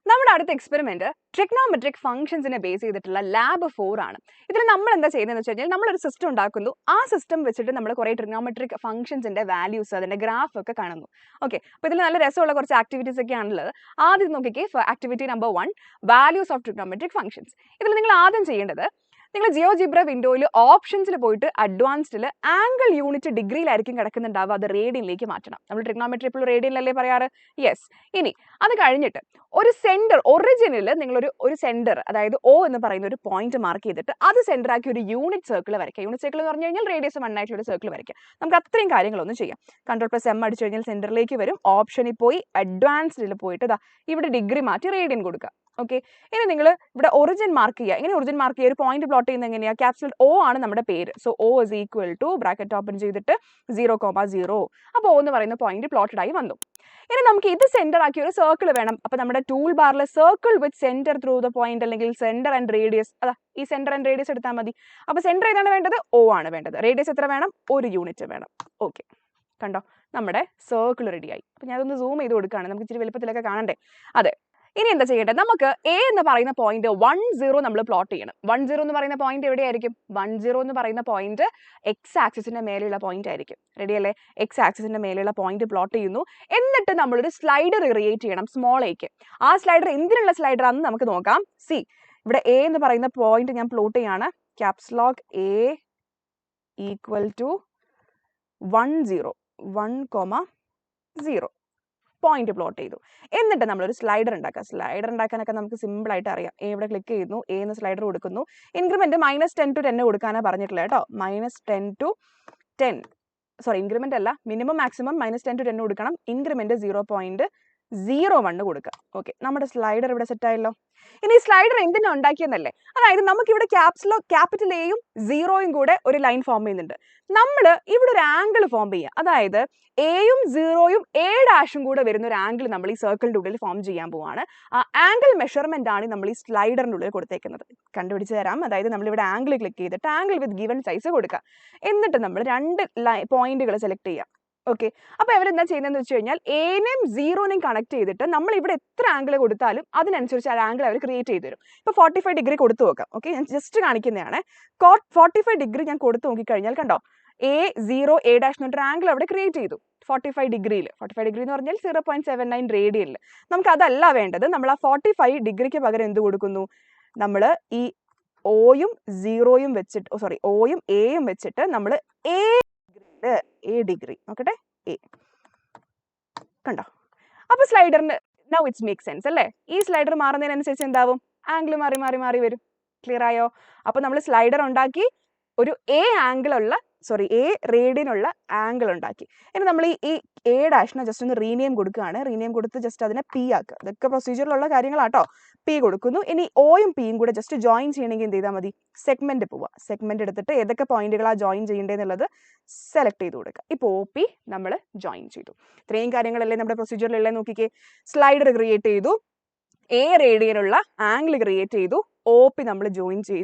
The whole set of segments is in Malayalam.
നമ്മുടെ അടുത്ത എക്സ്പെരിമെന്റ് ട്രിഗ്നോമെട്രിക് ഫംഗ്ഷൻസിനെ ബേസ് ചെയ്തിട്ടുള്ള ലാബ് 4 ആണ്. ഇതിൽ നമ്മൾ എന്താ ചെയ്യുന്നതെന്ന് വെച്ച് കഴിഞ്ഞാൽ നമ്മളൊരു സിസ്റ്റം ഉണ്ടാക്കുന്നു. ആ സിസ്റ്റം വെച്ചിട്ട് നമ്മൾ കുറേ ട്രിഗ്നോമെട്രിക് ഫംഗ്ഷൻസിന്റെ വാല്യൂസ് അതിന്റെ ഗ്രാഫ് ഒക്കെ കാണുന്നു. ഓക്കെ, അപ്പോൾ ഇതിൽ നല്ല രസമുള്ള കുറച്ച് ആക്ടിവിറ്റീസ് ഒക്കെ ആണുള്ളത്. ആദ്യം നോക്കിക്കേ, activity number 1 values of trigonometric functions. ഇതിൽ നിങ്ങൾ ആദ്യം ചെയ്യേണ്ടത്, നിങ്ങൾ ജിയോജിബ്ര വിൻഡോയിൽ ഓപ്ഷൻസിൽ പോയിട്ട് അഡ്വാൻസ്ഡിൽ ആംഗിൾ യൂണിറ്റ് ഡിഗ്രിയിലായിരിക്കും കിടക്കുന്നുണ്ടാവുക, അത് റേഡിയനിലേക്ക് മാറ്റണം. നമ്മൾ ട്രിഗ്നോമെട്രി ഇപ്പോൾ റേഡിയനിലല്ലേ പറയാറ്? യെസ്. ഇനി അത് കഴിഞ്ഞിട്ട് ഒരു സെന്റർ, ഒറിജിനിൽ നിങ്ങളൊരു സെന്റർ, അതായത് O എന്ന് പറയുന്ന ഒരു പോയിന്റ് മാർക്ക് ചെയ്തിട്ട് അത് സെന്റർ ആക്കി ഒരു യൂണിറ്റ് സർക്കിൾ വരയ്ക്കുക. യൂണിറ്റ് സർക്കിൾ എന്ന് പറഞ്ഞു കഴിഞ്ഞാൽ റേഡിയസ് 1 ആയിട്ടുള്ള ഒരു സർക്കിൾ വരയ്ക്കുക. നമുക്ക് അത്രയും കാര്യങ്ങളൊന്നും ചെയ്യാം. Ctrl+M അടിച്ചു കഴിഞ്ഞാൽ സെന്ററിലേക്ക് വരും. ഓപ്ഷനിൽ പോയി അഡ്വാൻസ്ഡിൽ പോയിട്ട് ഇവിടെ ഡിഗ്രി മാറ്റി റേഡിയൻ കൊടുക്കുക. ഓക്കെ, ഇനി നിങ്ങൾ ഇവിടെ ഒറിജിൻ മാർക്ക് ചെയ്യുക. എങ്ങനെ ഒറിജിൻ മാർക്ക് ചെയ്യുക? ഒരു പോയിന്റ് പ്ലോട്ട് ചെയ്യുന്നത് എങ്ങനെയാണ്? ക്യാപിറ്റൽ O ആണ് നമ്മുടെ പേര്. So O is equal to bracket open ചെയ്തിട്ട് 0,0. അപ്പോൾ O എന്ന് പറയുന്ന പോയിന്റ് പ്ലോട്ടഡ് ആയി വന്നു. ഇനി നമുക്ക് ഇത് സെന്റർ ആക്കി ഒരു സർക്കിൾ വേണം. അപ്പോൾ നമ്മുടെ ടൂൾ ബാറിൽ circle with centre through the point അല്ലെങ്കിൽ സെന്റർ ആൻഡ് റേഡിയസ്, അതാ ഈ സെന്റർ ആൻഡ് റേഡിയസ് എടുത്താൽ മതി. അപ്പോൾ സെന്റർ ഏതാണ് വേണ്ടത്? O ആണ് വേണ്ടത്. റേഡിയസ് എത്ര വേണം? 1 യൂണിറ്റ് വേണം. ഓക്കെ, കണ്ടോ, നമ്മുടെ സർക്കിൾ റെഡിയായി. അപ്പോൾ ഞാനതൊന്ന് സൂം ചെയ്ത് കൊടുക്കുകയാണ്, നമുക്ക് ഇച്ചിരി വലുപ്പത്തിലൊക്കെ കാണണ്ടേ. അതെ, ഇനി എന്താ ചെയ്യേണ്ടത്? നമുക്ക് A എന്ന് പറയുന്ന പോയിന്റ് 10 നമ്മൾ പ്ലോട്ട് ചെയ്യണം. 10 എന്ന് പറയുന്ന പോയിന്റ് എവിടെയായിരിക്കും? 10 എന്ന് പറയുന്ന പോയിന്റ് എക്സ് ആക്സിസിന്റെ മേലെയുള്ള പോയിന്റ് ആയിരിക്കും. റെഡി അല്ലേ? എക്സ് ആക്സിസിന്റെ മേലെയുള്ള പോയിന്റ് പ്ലോട്ട് ചെയ്യുന്നു. എന്നിട്ട് നമ്മളൊരു സ്ലൈഡർ ക്രിയേറ്റ് ചെയ്യണം, സ്മോൾ എക്ക്. ആ സ്ലൈഡർ എന്തിനുള്ള സ്ലൈഡർ ആണെന്ന് നമുക്ക് നോക്കാം. സി, ഇവിടെ A എന്ന് പറയുന്ന പോയിന്റ് ഞാൻ പ്ലോട്ട് ചെയ്യാണ്. Caps lock A equal to 1,0 point plot ചെയ്തു. എന്നിട്ട് നമ്മളൊരു സ്ലൈഡർ ഉണ്ടാക്കുക. സ്ലൈഡർ ഉണ്ടാക്കാനൊക്കെ നമുക്ക് സിമ്പിൾ ആയിട്ട് അറിയാം. ഇവിടെ ക്ലിക്ക് ചെയ്യുന്നു, A എന്ന് സ്ലൈഡർ കൊടുക്കുന്നു. ഇൻക്രിമെന്റ് -10 to 10 കൊടുക്കാനാണ് പറഞ്ഞിട്ടുള്ളത് കേട്ടോ. -10 to 10, സോറി, ഇൻക്രിമെന്റ് അല്ല, മിനിമം മാക്സിമം -10 to 10 കൊടുക്കണം. ഇൻക്രിമെന്റ് 0.01 കൊടുക്കുക. ഓക്കെ, നമ്മുടെ സ്ലൈഡർ ഇവിടെ സെറ്റ് ആയല്ലോ. ഇനി ഈ സ്ലൈഡർ എന്തിനാ ഉണ്ടാക്കിയെന്നല്ലേ? അതായത് നമുക്ക് ഇവിടെ ക്യാപിറ്റൽ Aയും 0യും കൂടെ ഒരു ലൈൻ ഫോം ചെയ്യുന്നുണ്ട്. നമ്മൾ ഇവിടെ ഒരു ആംഗിൾ ഫോം ചെയ്യുക. അതായത് Aയും 0യും A' കൂടെ വരുന്ന ഒരു ആംഗിൾ നമ്മൾ ഈ സർക്കിളിന്റെ ഉള്ളിൽ ഫോം ചെയ്യാൻ പോവാണ്. ആ ആംഗിൾ മെഷർമെന്റ് ആണ് നമ്മൾ ഈ സ്ലൈഡറിന്റെ ഉള്ളിൽ കൊടുത്തേക്കുന്നത്. കണ്ടുപിടിച്ച് തരാം. അതായത് നമ്മൾ ഇവിടെ ആംഗിൾ ക്ലിക്ക് ചെയ്തിട്ട് ആംഗിൾ വിത്ത് ഗിവൺ സൈസ് കൊടുക്കുക. എന്നിട്ട് നമ്മൾ 2 പോയിന്റുകൾ സെലക്ട് ചെയ്യുക. ഓക്കെ, അപ്പോൾ അവരെന്താ ചെയ്യുന്നതെന്ന് വെച്ച് കഴിഞ്ഞാൽ Aനെയും 0നെയും കണക്ട് ചെയ്തിട്ട് നമ്മൾ ഇവിടെ എത്ര ആംഗിൾ കൊടുത്താലും അതിനനുസരിച്ച് ആ ആംഗിൾ അവർ ക്രിയേറ്റ് ചെയ്ത് തരും. ഇപ്പോൾ 45 ഡിഗ്രി കൊടുത്തു നോക്കാം. ഓക്കെ, ഞാൻ ജസ്റ്റ് കാണിക്കുന്നതാണ്. 45 ഡിഗ്രി ഞാൻ കൊടുത്തു നോക്കിക്കഴിഞ്ഞാൽ കണ്ടോ, A0 A' എന്നൊരു ആംഗിൾ അവിടെ ക്രിയേറ്റ് ചെയ്തു 45 ഡിഗ്രിയിൽ. 45 ഡിഗ്രി എന്ന് പറഞ്ഞാൽ 0.79 റേഡിയനിൽ. നമുക്ക് അതല്ല വേണ്ടത്. നമ്മൾ ആ 45 ഡിഗ്രിക്ക് പകരം എന്ത് കൊടുക്കുന്നു? നമ്മൾ ഈ Oയും 0യും വെച്ചിട്ട്, Oയും Aയും വെച്ചിട്ട് നമ്മൾ A ഡിഗ്രി നോക്കട്ടെ, A കണ്ടോ. അപ്പൊ സ്ലൈഡറിന് നൗ ഇറ്റ്സ് മേക്ക് സെൻസ് അല്ലേ? ഈ സ്ലൈഡർ മാറുന്നതിനനുസരിച്ച് എന്താവും? ആംഗിൾ മാറി മാറി മാറി വരും. ക്ലിയർ ആയോ? അപ്പൊ നമ്മൾ സ്ലൈഡർ ഉണ്ടാക്കി, ഒരു A റേഡിയനുള്ള ആംഗിൾ ഉണ്ടാക്കി. ഇനി നമ്മൾ ഈ A' ജസ്റ്റ് ഒന്ന് റീനെയിം കൊടുക്കുകയാണ്. റീനെയിം കൊടുത്ത് ജസ്റ്റ് അതിനെ P ആക്കുക. ഇതൊക്കെ പ്രൊസീജിയറിലുള്ള കാര്യങ്ങളാട്ടോ. P കൊടുക്കുന്നു. ഇനി Oയും Pയും കൂടെ ജസ്റ്റ് ജോയിൻ ചെയ്യണമെങ്കിൽ എന്ത് ചെയ്താൽ മതി? സെഗ്മെന്റ് പോവുക. സെഗ്മെന്റ് എടുത്തിട്ട് ഏതൊക്കെ പോയിന്റുകളാണ് ജോയിൻ ചെയ്യേണ്ടതെന്നുള്ളത് സെലക്ട് ചെയ്ത് കൊടുക്കുക. ഇപ്പോൾ OP നമ്മൾ ജോയിൻ ചെയ്തു. ഇത്രയും കാര്യങ്ങളല്ലേ നമ്മുടെ പ്രൊസീജിയറിലുള്ള. നോക്കിക്കേ, സ്ലൈഡർ ക്രിയേറ്റ് ചെയ്തു, A റേഡിയനുള്ള ആംഗിൾ ക്രിയേറ്റ് ചെയ്തു, OP നമ്മൾ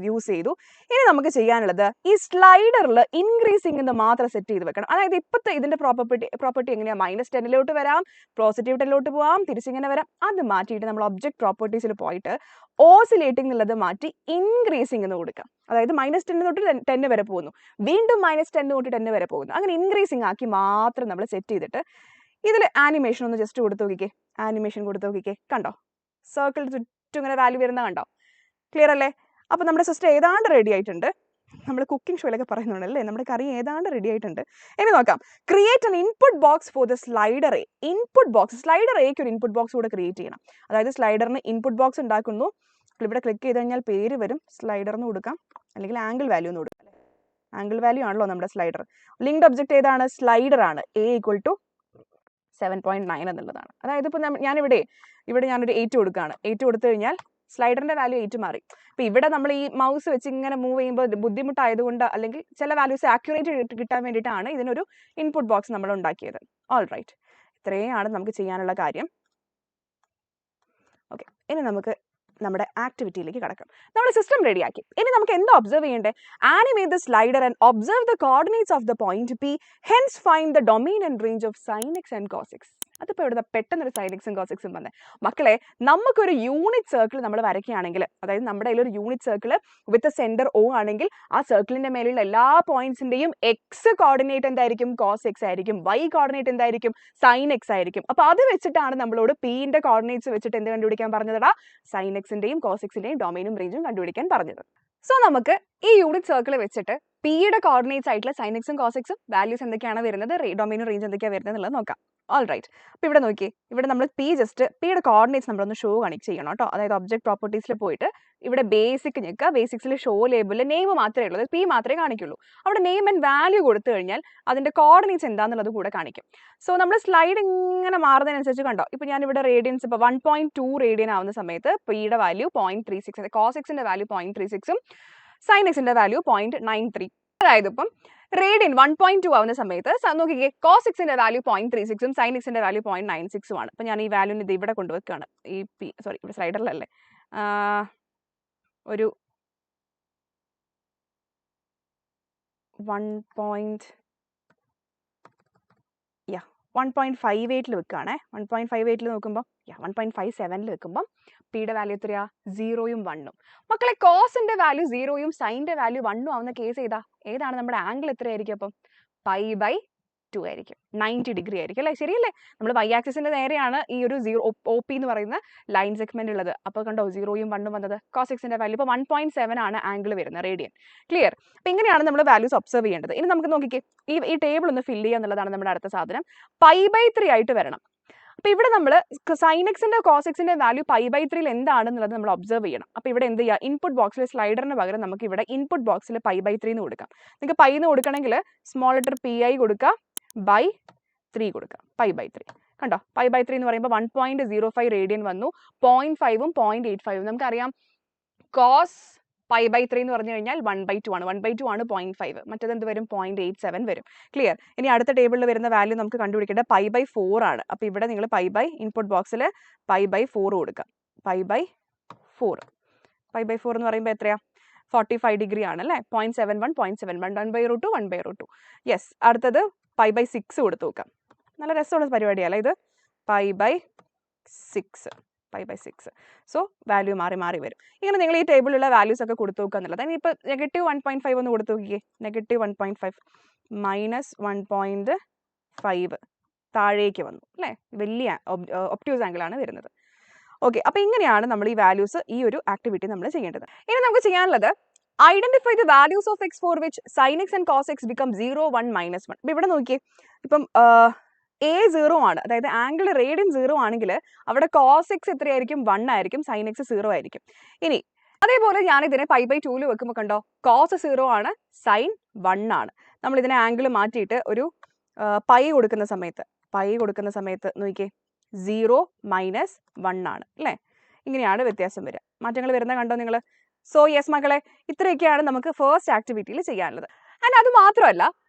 യൂസ് ചെയ്തു. ഇനി നമുക്ക് ചെയ്യാനുള്ളത് ഈ സ്ലൈഡറിൽ ഇൻക്രീസിംഗ് എന്ന് മാത്രം സെറ്റ് ചെയ്ത് വെക്കണം. അതായത് ഇപ്പോഴത്തെ ഇതിന്റെ പ്രോപ്പർട്ടി എങ്ങനെയാണ്? -10 വരാം, +10 പോവാം, തിരിച്ചിങ്ങനെ വരാം. അത് മാറ്റിയിട്ട് നമ്മൾ ഒബ്ജക്ട് പ്രോപ്പർട്ടീസിൽ പോയിട്ട് ഓസിലേറ്റിംഗ് എന്നുള്ളത് മാറ്റി ഇൻക്രീസിംഗ് എന്ന് കൊടുക്കാം. അതായത് -10 തൊട്ട് 10 വരെ പോകുന്നു, വീണ്ടും -10 തൊട്ട് 10 വരെ പോകുന്നു. അങ്ങനെ ഇൻക്രീസിംഗ് ആക്കി മാത്രം നമ്മൾ സെറ്റ് ചെയ്തിട്ട് ഇതിൽ ആനിമേഷൻ ഒന്ന് ജസ്റ്റ് കൊടുത്തു നോക്കിക്കേ. ആനിമേഷൻ കൊടുത്തു നോക്കിക്കേ, കണ്ടോ, സർക്കിൾ ചുറ്റും ഇങ്ങനെ വാല്യൂ വരുന്ന കണ്ടോ? ക്ലിയർ അല്ലേ? അപ്പോൾ നമ്മുടെ സിസ്റ്റം ഏതാണ്ട് റെഡി ആയിട്ടുണ്ട്. നമ്മൾ കുക്കിംഗ് ഷോയിലൊക്കെ പറയുന്നുണ്ടല്ലേ, നമ്മുടെ കറി ഏതാണ്ട് റെഡി ആയിട്ടുണ്ട്. ഇനി നോക്കാം. Create an input box for the slider A. Input box, slider Aക്ക് ഒരു ഇൻപുട്ട് ബോക്സ് കൂടെ ക്രിയേറ്റ് ചെയ്യണം. അതായത് സ്ലൈഡറിന് ഇൻപുട്ട് ബോക്സ് ഉണ്ടാക്കുന്നു. ഇവിടെ ക്ലിക്ക് ചെയ്ത് കഴിഞ്ഞാൽ പേര് വരും, സ്ലൈഡറിന് കൊടുക്കാം, അല്ലെങ്കിൽ ആംഗിൾ വാല്യൂ എന്ന് കൊടുക്കാം. ആംഗിൾ വാല്യൂ ആണല്ലോ നമ്മുടെ സ്ലൈഡർ. ലിങ്ക്ഡ് ഒബ്ജക്റ്റ് ഏതാണ്? സ്ലൈഡർ ആണ്. A = 7.9 എന്നുള്ളതാണ്. അതായത് ഇപ്പോൾ ഞാനിവിടെ ഞാനൊരു 8 കൊടുക്കുകയാണ്. 8 കൊടുത്തു കഴിഞ്ഞാൽ സ്ലൈഡറിന്റെ വാല്യൂ 8 മാറി. അപ്പോൾ ഇവിടെ നമ്മൾ ഈ മൗസ് വെച്ച് ഇങ്ങനെ മൂവ് ചെയ്യുമ്പോൾ ബുദ്ധിമുട്ടായതുകൊണ്ട്, അല്ലെങ്കിൽ ചില വാല്യൂസ് ആക്യുറേറ്റ് കിട്ടാൻ വേണ്ടിയിട്ടാണ് ഇതിനൊരു ഇൻപുട്ട് ബോക്സ് നമ്മൾ ഉണ്ടാക്കിയത്. ഓൾ റൈറ്റ്, ഇത്രയാണ് നമുക്ക് ചെയ്യാനുള്ള കാര്യം. ഓക്കെ, ഇനി നമുക്ക് നമ്മുടെ ആക്ടിവിറ്റിയിലേക്ക് കടക്കാം. നമ്മുടെ സിസ്റ്റം റെഡിയാക്കി. ഇനി നമുക്ക് എന്താ ഒബ്സർവ് ചെയ്യേണ്ടത്? Animate the slider and observe the coordinates of the point P. Hence find the domain and range of sin x and cos x. അതിപ്പോൾ എവിടെ പെട്ടെന്നൊരു സൈൻ എക്സും കോസ് എക്സും വന്നത്? മക്കളെ, നമുക്കൊരു യൂണിറ്റ് സർക്കിൾ നമ്മൾ വരയ്ക്കുകയാണെങ്കിൽ, അതായത് നമ്മുടെ കയ്യിൽ ഒരു unit circle with centre O ആണെങ്കിൽ ആ സർക്കിളിന്റെ മേലുള്ള എല്ലാ പോയിന്റ്സിന്റെയും എക്സ് കോർഡിനേറ്റ് എന്തായിരിക്കും? കോസ് എക്സ് ആയിരിക്കും. വൈ കോർഡിനേറ്റ് എന്തായിരിക്കും? സൈൻ എക്സ് ആയിരിക്കും. അപ്പൊ അത് വെച്ചിട്ടാണ് നമ്മളോട് Pന്റെ കോർഡിനേറ്റ്സ് വെച്ചിട്ട് എന്ത് കണ്ടുപിടിക്കാൻ പറഞ്ഞതാ? സൈൻ എക്സിന്റെയും കോസ് എക്സിന്റെയും ഡൊമൈനും റേഞ്ചും കണ്ടുപിടിക്കാൻ പറഞ്ഞത്. സോ നമുക്ക് ഈ യൂണിറ്റ് സർക്കിൾ വെച്ചിട്ട് Pയുടെ കോർഡിനേറ്റ്സ് ആയിട്ടുള്ള സൈൻ എക്സും കോസ് എക്സും വാല്യൂസ് എന്തൊക്കെയാണ് വരുന്നത്, ഡൊമൈനും റേഞ്ച് എന്തൊക്കെയാണ് വരുന്നത് എന്നുള്ളത് നോക്കാം. All right. അപ്പോൾ ഇവിടെ നോക്കി, ഇവിടെ നമ്മൾ Pയുടെ കോർഡിനേറ്റ്സ് നമ്മളൊന്ന് ഷോ ചെയ്യണം കേട്ടോ. അതായത് ഒബ്ജക്ട് പ്രോപ്പർട്ടീസിൽ പോയിട്ട് ഇവിടെ ബേസിക് ഞെക്കുക. ബേസിക്സിൽ ഷോ ലേബിളിൽ നെയിം മാത്രമേ ഉള്ളൂ, P മാത്രമേ കാണിക്കുള്ളൂ. അവിടെ നെയിം ആൻഡ് വാല്യൂ കൊടുത്തു കഴിഞ്ഞാൽ അതിന്റെ കോർഡിനേറ്റ്സ് എന്താണെന്നുള്ളത് കൂടെ കാണിക്കും. സോ നമ്മൾ സ്ലൈഡ് ഇങ്ങനെ മാറുന്നതിനനുസരിച്ച് കണ്ടോ, ഇപ്പോൾ ഞാൻ ഇവിടെ റേഡിയൻസ് ഇപ്പോൾ 1.2 റേഡിയൻ ആവുന്ന സമയത്ത് Pയുടെ വാല്യൂ 0.36, കോസ് എക്സിന്റെ വാല്യൂ 0.36ഉം സൈൻ എക്സിന്റെ വാല്യൂ 0.93. അതായത് ഇപ്പം റേഡിയൻ 1.2 ആവുന്ന സമയത്ത് നോക്കിക്കേ, കോസ് എക്സിന്റെ വാല്യൂ 0.36ഉം സൈൻ എക്സിന്റെ വാല്യൂ 0.96ഉം ആണ്. അപ്പം ഞാൻ ഈ വാല്യൂന് ഇത് ഇവിടെ കൊണ്ടുവെക്കുകയാണ്. ഈ സോറി, ഇവിടെ സ്ലൈഡറിലല്ലേ, ഒരു 1.58 വെക്കുകയാണേ. 1.58 നോക്കുമ്പോൾ 1.57 വെക്കുമ്പോൾ Pയുടെ വാല്യൂ എത്രയാ? 0ഉം 1ഉം. മക്കളെ, കോസിന്റെ വാല്യൂ 0ഉം സൈനിന്റെ വാല്യൂ 1ഉം ആവുന്ന കേസ് ഏതാണ്? നമ്മുടെ ആംഗിൾ എത്രയായിരിക്കും? അപ്പം π/2 ആയിരിക്കും. 90 ഡിഗ്രി ആയിരിക്കും അല്ലേ? ശരിയല്ലേ? നമ്മൾ വൈ ആക്സിസിന്റെ നേരെയാണ് ഈ ഒരു OP എന്ന് പറയുന്ന ലൈൻ സെഗ്മെന്റ് ഉള്ളത്. അപ്പോൾ കണ്ടോ 0ഉം 1ഉം വന്നത്. കോസ് എക്സിന്റെ വാല്യൂ ഇപ്പോൾ 1.7 ആണ് ആംഗിൾ വരുന്നത്, റേഡിയൻ. ക്ലിയർ? അപ്പം ഇങ്ങനെയാണ് നമ്മൾ വാല്യൂസ് ഒബ്സർവ് ചെയ്യേണ്ടത്. ഇനി നമുക്ക് നോക്കിക്കേ, ഈ ടേബിൾ ഒന്ന് ഫില്ല് ചെയ്യുക എന്നുള്ളതാണ് നമ്മുടെ അടുത്ത സാധനം. π/3 ആയിട്ട് വരണം. അപ്പോൾ ഇവിടെ നമ്മൾ സൈൻ എക്സിന്റെ കോസ് എക്സിന്റെ വാല്യൂ π/3 എന്താണെന്നുള്ളത് നമ്മൾ ഒബ്സർവ് ചെയ്യണം. അപ്പോൾ ഇവിടെ എന്ത് ചെയ്യുക? ഇൻപുട്ട് ബോക്സിൽ സ്ലൈഡറിന് പകരം നമുക്ക് ഇവിടെ ഇൻപുട്ട് ബോക്സിൽ π/3 എന്ന് കൊടുക്കാം. നിങ്ങൾക്ക് π എന്ന് കൊടുക്കണമെങ്കിൽ സ്മോൾ ലെറ്റർ PI കൊടുക്കുക, /3 കൊടുക്കുക. π/3 കണ്ടോ? π/3 എന്ന് പറയുമ്പോൾ 1.05 റേഡിയൻ വന്നു. 0.5ഉം 0.85ഉം നമുക്കറിയാം. കോസ് π/3 എന്ന് പറഞ്ഞു കഴിഞ്ഞാൽ 1/2 ആണ്. 1/2 ആണ് 0.5. മറ്റേത് എന്ത് വരും? 0.87 വരും. ക്ലിയർ? ഇനി അടുത്ത ടേബിളിൽ വരുന്ന വാല്യൂ നമുക്ക് കണ്ടുപിടിക്കേണ്ടത് π/4 ആണ്. അപ്പോൾ ഇവിടെ നിങ്ങൾ ഇൻപുട്ട് ബോക്സിൽ π/4 കൊടുക്കുക. π/4 എന്ന് പറയുമ്പോൾ എത്രയാ? 45 ഡിഗ്രി ആണ് അല്ലേ? 0.71 0.71 1/√2 1/√2. യെസ്. അടുത്തത് π/6 കൊടുത്തു നോക്കാം. നല്ല രസമുള്ള പരിപാടിയല്ലേ ഇത്? π/6. സോ വാല്യൂ മാറി വരും. ഇങ്ങനെ നിങ്ങൾ ഈ ടേബിളിലുള്ള വാല്യൂസ് ഒക്കെ കൊടുത്തു നോക്കുക എന്നുള്ളത്. ഇപ്പോൾ -1.5 ഒന്ന് കൊടുത്തു നോക്കിയേ. -1.5 -1.5 താഴേക്ക് വന്നു അല്ലേ? വലിയ ഒബ്റ്റ്യൂസ് ആംഗിൾ ആണ് വരുന്നത്. ഓക്കെ, അപ്പോൾ ഇങ്ങനെയാണ് നമ്മൾ ഈ വാല്യൂസ്, ഈ ഒരു ആക്ടിവിറ്റി നമ്മൾ ചെയ്യേണ്ടത്. ഇനി നമുക്ക് ചെയ്യാനുള്ളത് identify the values of x for which sine x and cos x become 0, 1, -1. അപ്പോൾ ഇവിടെ നോക്കിയേ, ഇപ്പം A 0 ആണ്, അതായത് ആംഗിൾ റേഡിയൻ 0 ആണെങ്കിൽ അവിടെ കോസ് എക്സ് എത്രയായിരിക്കും? 1 ആയിരിക്കും, സൈൻ എക്സ് 0 ആയിരിക്കും. ഇനി അതേപോലെ ഞാൻ ഇതിനെ π/2 വെക്കുമ്പോൾ കണ്ടോ, കോസ് 0 ആണ്, സൈൻ 1 ആണ്. നമ്മൾ ഇതിനെ ആംഗിൾ മാറ്റിയിട്ട് ഒരു π കൊടുക്കുന്ന സമയത്ത് നോക്കിയേ, 0 - 1 ആണ് അല്ലേ? ഇങ്ങനെയാണ് വ്യത്യാസം വരിക. മാറ്റങ്ങൾ വരുന്നത് കണ്ടോ നിങ്ങൾ? സോ യെസ് മക്കളെ, ഇത്രയൊക്കെയാണ് നമുക്ക് ഫസ്റ്റ് ആക്ടിവിറ്റിയിൽ ചെയ്യാനുള്ളത്. ആൻഡ് അത് മാത്രമല്ല,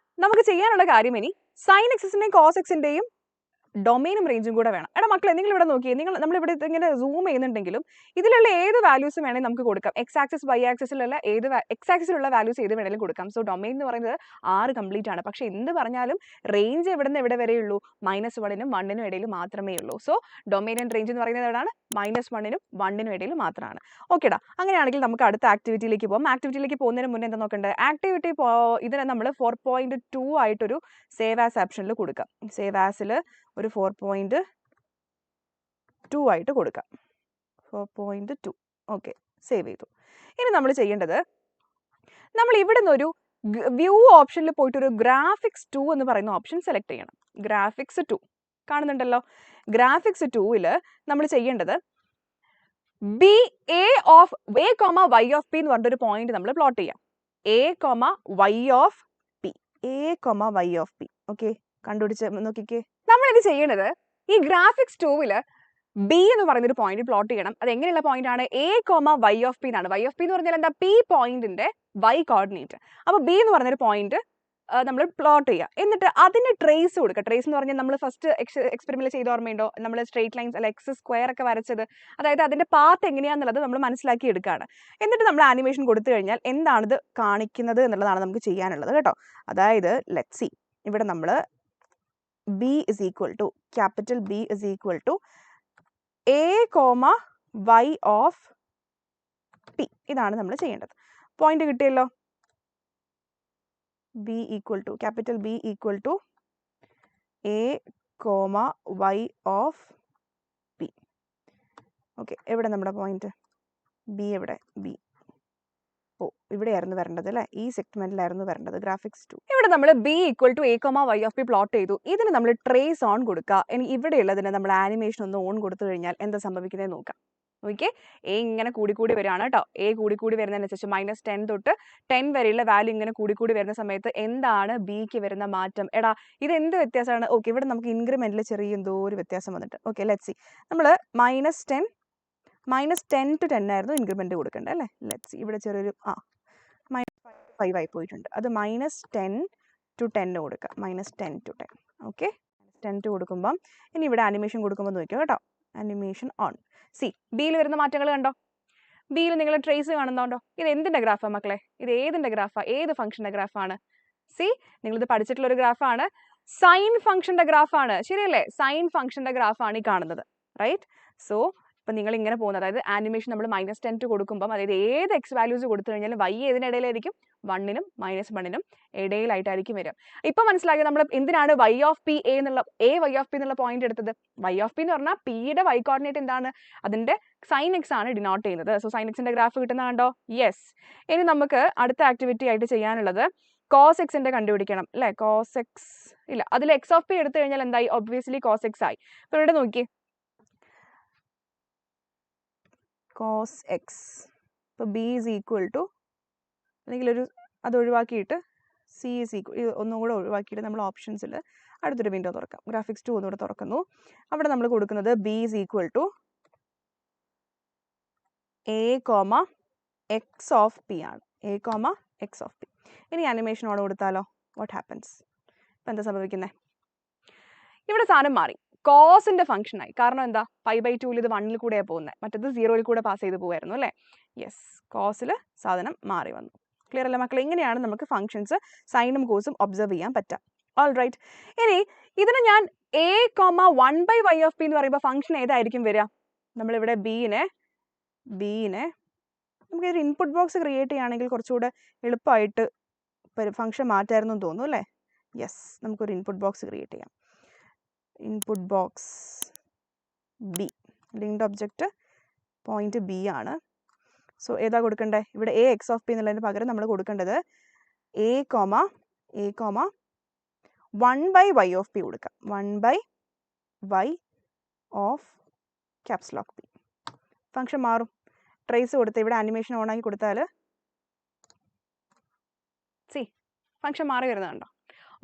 നമുക്ക് ചെയ്യാനുള്ള കാര്യം ഇനി സൈൻ എക്സിന്റെയും കോസ് എക്സിന്റെയും ഡൊമൈനും റേഞ്ചും കൂടെ വേണം. എടാ മക്കളെ, നിങ്ങൾ ഇവിടെ നോക്കിയേ, നമ്മളിവിടെ ഇങ്ങനെ സൂം ചെയ്യുന്നുണ്ടെങ്കിലും ഇതിലുള്ള ഏത് വാല്യൂസും വേണമെങ്കിൽ നമുക്ക് കൊടുക്കാം. എക്സ് ആക്സിസ് വൈ ആക്സിസിലുള്ള എക്സ് ആക്സിസിലുള്ള വാല്യൂസ് ഏത് വേണമെങ്കിലും കൊടുക്കാം. സോ ഡൊമൈൻ എന്ന് പറയുന്നത് 6 കംപ്ലീറ്റ് ആണ്. പക്ഷേ എന്ത് പറഞ്ഞാലും റേഞ്ച് എവിടെ നിന്ന് എവിടെ വരെയുള്ളൂ? -1നും 1നും ഇടയിൽ മാത്രമേ ഉള്ളൂ. സോ ഡൊമൈൻ ആൻഡ് റേഞ്ച് എന്ന് പറയുന്നത് എവിടെയാണ്? -1നും 1നും ഇടയിൽ മാത്രമാണ്. ഓക്കേടാ, അങ്ങനെയാണെങ്കിൽ നമുക്ക് അടുത്ത ആക്ടിവിറ്റിയിലേക്ക് പോകാം. ആക്ടിവിറ്റിയിലേക്ക് പോകുന്നതിന് മുന്നേ എന്താ നോക്കേണ്ടത്? ആക്ടിവിറ്റി ഇതിനെ നമ്മൾ 4.2 ആയിട്ടൊരു സേവ് ആസ് ഓപ്ഷനിൽ കൊടുക്കാം. സേവ് ആസിൽ ഒരു 4.2 ആയിട്ട് കൊടുക്കാം. 4.2 ഓക്കെ, സേവ് ചെയ്തു. ഇനി നമ്മൾ ചെയ്യേണ്ടത്, നമ്മൾ ഇവിടെ നിന്നൊരു വ്യൂ ഓപ്ഷനിൽ പോയിട്ട് ഒരു ഗ്രാഫിക്സ് 2 എന്ന് പറയുന്ന ഓപ്ഷൻ സെലക്ട് ചെയ്യണം. ഗ്രാഫിക്സ് 2 കാണുന്നുണ്ടല്ലോ. ഗ്രാഫിക്സ് 2ൽ നമ്മൾ ചെയ്യേണ്ടത് B A of A comma Y of P എന്ന് പറഞ്ഞൊരു പോയിന്റ് നമ്മൾ പ്ലോട്ട് ചെയ്യാം. A comma Y of P, A comma Y of P. Okay, കണ്ടുപിടിച്ച് നോക്കിക്കേ. നമ്മളിത് ചെയ്യണത് ഈ ഗ്രാഫിക്സ് 2ൽ ബി എന്ന് പറയുന്നൊരു പോയിന്റ് പ്ലോട്ട് ചെയ്യണം. അത് എങ്ങനെയുള്ള പോയിന്റ് ആണ്? A comma Y of P എന്നാണ്. വൈ ഓഫ് പി എന്ന് പറഞ്ഞാൽ എന്താ? പി പോയിന്റിന്റെ വൈ കോർഡിനേറ്റ്. അപ്പോൾ ബി എന്ന് പറഞ്ഞൊരു പോയിന്റ് നമ്മൾ പ്ലോട്ട് ചെയ്യുക. എന്നിട്ട് അതിന് ട്രേസ് കൊടുക്കുക. ട്രേസ് എന്ന് പറഞ്ഞാൽ നമ്മൾ ഫസ്റ്റ് എക്സ്പെരിമെന്റ് ചെയ്ത് ഓർമ്മയുണ്ടോ? നമ്മൾ സ്ട്രേറ്റ് ലൈൻസ് അല്ല എക്സ് സ്ക്വയർ ഒക്കെ വരച്ചത്. അതായത് അതിന്റെ പാത്ത് എങ്ങനെയാണെന്നുള്ളത് നമ്മൾ മനസ്സിലാക്കി എടുക്കുകയാണ്. എന്നിട്ട് നമ്മൾ ആനിമേഷൻ കൊടുത്തു കഴിഞ്ഞാൽ എന്താണിത് കാണിക്കുന്നത് എന്നുള്ളതാണ് നമുക്ക് ചെയ്യാനുള്ളത് കേട്ടോ. അതായത് ലെറ്റ്സ് സീ, ഇവിടെ നമ്മൾ B is equal to capital B is equal to A, y of P. ഇതാണ് നമ്മൾ ചെയ്യേണ്ടത്. പോയിന്റ് കിട്ടിയല്ലോ. B equal to capital B equal to A, y of P. Okay, എവിടെ നമ്മുടെ പോയിന്റ്? B എവിടെ? B. ഓ, ഇവിടെയായിരുന്നു വരേണ്ടത് അല്ലേ? ഈ സെഗ്മെന്റിലായിരുന്നു വരേണ്ടത്. ഗ്രാഫിക്സ് 2. ഇവിടെ നമ്മൾ B equal to A, y of P plot ചെയ്തു. ഇതിന് നമ്മൾ ട്രേസ് ഓൺ കൊടുക്കുക. ഇനി ഇവിടെയുള്ളതിന് നമ്മൾ ആനിമേഷൻ ഒന്ന് ഓൺ കൊടുത്തു കഴിഞ്ഞാൽ എന്താ സംഭവിക്കുന്നത് നോക്കാം. ഓക്കെ, എ ഇങ്ങനെ കൂടിക്കൂടി വരികയാണ് കേട്ടോ. എ കൂടിക്കൂടി വരുന്നതിനനുസരിച്ച് -10 തൊട്ട് 10 വരെയുള്ള വാല്യൂ ഇങ്ങനെ കൂടിക്കൂടി വരുന്ന സമയത്ത് എന്താണ് ബിക്ക് വരുന്ന മാറ്റം? എടാ, ഇത് എന്ത് വ്യത്യാസമാണ്? ഓക്കെ, ഇവിടെ നമുക്ക് ഇൻക്രിമെന്റിൽ ചെറിയ എന്തോ ഒരു വ്യത്യാസം വന്നിട്ട്. Okay, let's C. നമ്മൾ -10 to 10 ആയിരുന്നു ഇൻക്രിമെന്റ് കൊടുക്കേണ്ടത് അല്ലേ? ലെറ്റ്സ് സി, ഇവിടെ ചെറിയൊരു -5 ആയി പോയിട്ടുണ്ട്. അത് -10 to 10 കൊടുക്കുക. -10 to 10. ഓക്കെ, 10 to കൊടുക്കുമ്പം ഇനി ഇവിടെ ആനിമേഷൻ കൊടുക്കുമ്പോൾ നോക്കിയോ കേട്ടോ. Animation on. സി, ബിയിൽ വരുന്ന മാറ്റങ്ങൾ കണ്ടോ? ബിയിൽ നിങ്ങൾ ട്രേസ് കാണുന്നുണ്ടോ? ഇത് എന്തിന്റെ ഗ്രാഫാണ് മക്കളെ? ഇത് ഏതിന്റെ ഗ്രാഫാ? ഏത് ഫംഗ്ഷന്റെ ഗ്രാഫാണ്? സി, നിങ്ങളിത് പഠിച്ചിട്ടുള്ള ഒരു ഗ്രാഫാണ്. സൈൻ ഫംഗ്ഷന്റെ ഗ്രാഫാണ്. ശരിയല്ലേ? സൈൻ ഫംഗ്ഷന്റെ ഗ്രാഫാണ് ഈ കാണുന്നത്. റൈറ്റ്? സോ ഇപ്പം നിങ്ങൾ ഇങ്ങനെ പോകുന്നത്, അതായത് ആനിമേഷൻ നമ്മൾ -10 to കൊടുക്കുമ്പം, അതായത് ഏത് എക്സ് വാല്യൂസ് കൊടുത്തു കഴിഞ്ഞാലും y ഏതിനിടയിലായിരിക്കും? 1നും -1നും ഇടയിലായിട്ടായിരിക്കും വരിക. ഇപ്പം മനസ്സിലാക്കി നമ്മൾ എന്തിനാണ് y of P y of P എന്നുള്ള പോയിന്റ് എടുത്തത്? y of P എന്ന് പറഞ്ഞാൽ പിയുടെ y കോർഡിനേറ്റ് എന്താണ്? അതിന്റെ സൈൻ എക്സ് ആണ് ഡിനോട്ട് ചെയ്യുന്നത്. സോ സൈൻ എക്സിന്റെ ഗ്രാഫ് കിട്ടുന്ന കണ്ടോ? യെസ്. ഇനി നമുക്ക് അടുത്ത ആക്ടിവിറ്റി ആയിട്ട് ചെയ്യാനുള്ളത് കോസ് എക്സിന്റെ കണ്ടുപിടിക്കണം അല്ലേ? കോസ് എക്സ് ഇല്ല, അതിൽ x of P എടുത്തു കഴിഞ്ഞാൽ എന്തായി? ഒബ്വിയസ്ലി കോസ് എക്സ് ആയി. അപ്പോൾ ഇവിടെ നോക്കി, cos x. ഇപ്പോൾ b is equal to, അല്ലെങ്കിൽ അത് ഒഴിവാക്കിയിട്ട് c is equal, ഒന്നും കൂടെ ഒഴിവാക്കിയിട്ട് നമ്മൾ ഓപ്ഷൻസിൽ അടുത്തൊരു വിൻഡോ തുറക്കാം. ഗ്രാഫിക്സ് 2 ഒന്നുകൂടെ തുറക്കുന്നു. അവിടെ നമ്മൾ കൊടുക്കുന്നത് b is equal to a, x of p ആണ്. a, x of p. ഇനി ആനിമേഷനോട് കൊടുത്താലോ? What happens? ഇപ്പം എന്താ സംഭവിക്കുന്നത്? ഇവിടെ സാധനം മാറി. കോസിന്റെ ഫംഗ്ഷൻ ആയി. കാരണം എന്താ? 5/2 ഇത് 1 കൂടെയാണ് പോകുന്നത്, മറ്റത് 0 കൂടെ പാസ് ചെയ്ത് പോകുമായിരുന്നു അല്ലേ? യെസ്, കോസിൽ സാധനം മാറി വന്നു. ക്ലിയർ അല്ലേ മക്കളെ? ഇങ്ങനെയാണ് നമുക്ക് ഫംഗ്ഷൻസ് സൈനും കോസും ഒബ്സർവ് ചെയ്യാൻ പറ്റുക. All right. ഇനി ഇതിന് ഞാൻ a, 1/y of p എന്ന് പറയുമ്പോൾ ഫംഗ്ഷൻ ഏതായിരിക്കും വരിക? നമ്മളിവിടെ ബീനെ നമുക്ക് ഒരു ഇൻപുട്ട് ബോക്സ് ക്രിയേറ്റ് ചെയ്യുകയാണെങ്കിൽ കുറച്ചുകൂടെ എളുപ്പമായിട്ട് ഫംഗ്ഷൻ മാറ്റായിരുന്നു എന്ന് തോന്നുന്നു അല്ലേ? യെസ്, നമുക്കൊരു ഇൻപുട്ട് ബോക്സ് ക്രിയേറ്റ് ചെയ്യാം. Input box B, linked object point B ആണ്. സോ ഏതാ കൊടുക്കണ്ടേ? ഇവിടെ a, x of p എന്നുള്ളതിന് പകരം നമ്മൾ കൊടുക്കേണ്ടത് a, 1/y of p കൊടുക്കാം. 1/y of caps lock p. Function മാറും. ട്രേസ് കൊടുത്ത് ഇവിടെ ആനിമേഷൻ ഓൺ ആക്കി കൊടുത്താൽ സി ഫംഗ്ഷൻ മാറി വരുന്നുണ്ടോ?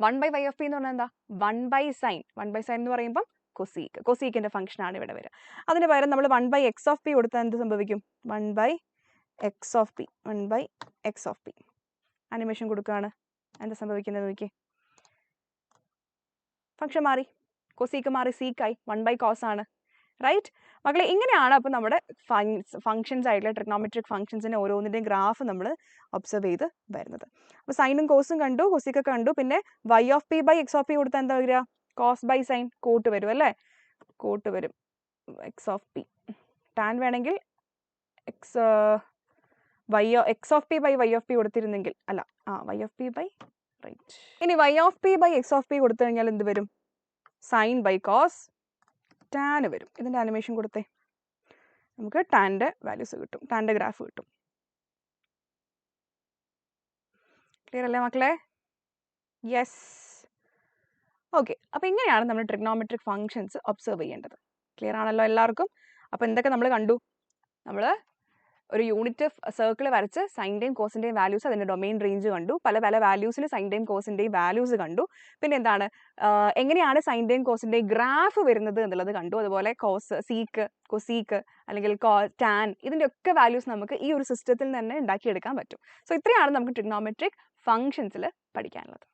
1/y of p എന്ന് പറഞ്ഞാൽ എന്താ? 1/sin. 1/sin എന്ന് പറയുമ്പോൾ കൊസീക്കിന്റെ ഫംഗ്ഷൻ ആണ് ഇവിടെ വരിക. അതിന് പകരം നമ്മൾ 1/x of p കൊടുത്താൽ എന്ത് സംഭവിക്കും? 1/x of p. 1/x of p. Animation കൊടുക്കുകയാണ്. എന്താ സംഭവിക്കുന്നത് നോക്കി. ഫംഗ്ഷൻ മാറി, കൊസീക്ക് മാറി, സീക്കായി. 1/cos ആണ്. റൈറ്റ് മക്കളെ? ഇങ്ങനെയാണ് അപ്പോൾ നമ്മുടെ ഫംഗ്ഷൻസ് ആയിട്ടുള്ള ട്രിഗ്നോമെട്രിക് ഫംഗ്ഷൻസിൻ്റെ ഓരോന്നിൻ്റെയും ഗ്രാഫ് നമ്മൾ ഒബ്സർവ് ചെയ്ത് വരുന്നത്. അപ്പോൾ സൈനും കോസും കണ്ടു, കൊസിക്കൊക്കെ കണ്ടു. പിന്നെ y of p by x of p കൊടുത്താൽ എന്താ വരിക? കോസ് ബൈ സൈൻ, കോട്ട് വരും അല്ലേ? കോട്ട് വരും. x of p. ടാൻ വേണമെങ്കിൽ x of p by y of p കൊടുത്തിരുന്നെങ്കിൽ, അല്ല y of p by, right. ഇനി y of p by x of p കൊടുത്തു കഴിഞ്ഞാൽ എന്ത് വരും? സൈൻ ബൈ കോസ്, ടാൻ വരും. ഇതിൻ്റെ ആനിമേഷൻ കൊടുത്തേ, നമുക്ക് ടാൻ്റെ വാല്യൂസ് കിട്ടും, ടാൻ്റെ ഗ്രാഫ് കിട്ടും. ക്ലിയർ അല്ലേ മക്കളെ? യെസ്. ഓക്കെ, അപ്പോൾ ഇങ്ങനെയാണ് നമ്മൾ ട്രിഗ്നോമെട്രിക് ഫംഗ്ഷൻസ് ഒബ്സർവ് ചെയ്യേണ്ടത്. ക്ലിയർ ആണല്ലോ എല്ലാവർക്കും? അപ്പോൾ എന്തൊക്കെ നമ്മൾ കണ്ടു? നമ്മൾ ഒരു യൂണിറ്റ് സർക്കിൾ വരച്ച് സൈൻ്റെയും കോസിൻ്റെയും വാല്യൂസ്, അതിൻ്റെ ഡൊമെയിൻ റേഞ്ച് കണ്ടു. പല വാല്യൂസിൽ സൈൻ്റെയും കോസിൻ്റെയും വാല്യൂസ് കണ്ടു. പിന്നെ എന്താണ്, എങ്ങനെയാണ് സൈൻ്റെയും കോസിൻ്റെയും ഗ്രാഫ് വരുന്നത് എന്നുള്ളത് കണ്ടു. അതുപോലെ കൊസീക്ക് അല്ലെങ്കിൽ ടാൻ, ഇതിൻ്റെ ഒക്കെ വാല്യൂസ് നമുക്ക് ഈ ഒരു സിസ്റ്റത്തിൽ തന്നെ ഉണ്ടാക്കിയെടുക്കാൻ പറ്റും. സോ ഇത്രയാണ് നമുക്ക് ട്രിഗ്നോമെട്രിക് ഫംഗ്ഷൻസിൽ പഠിക്കാനുള്ളത്.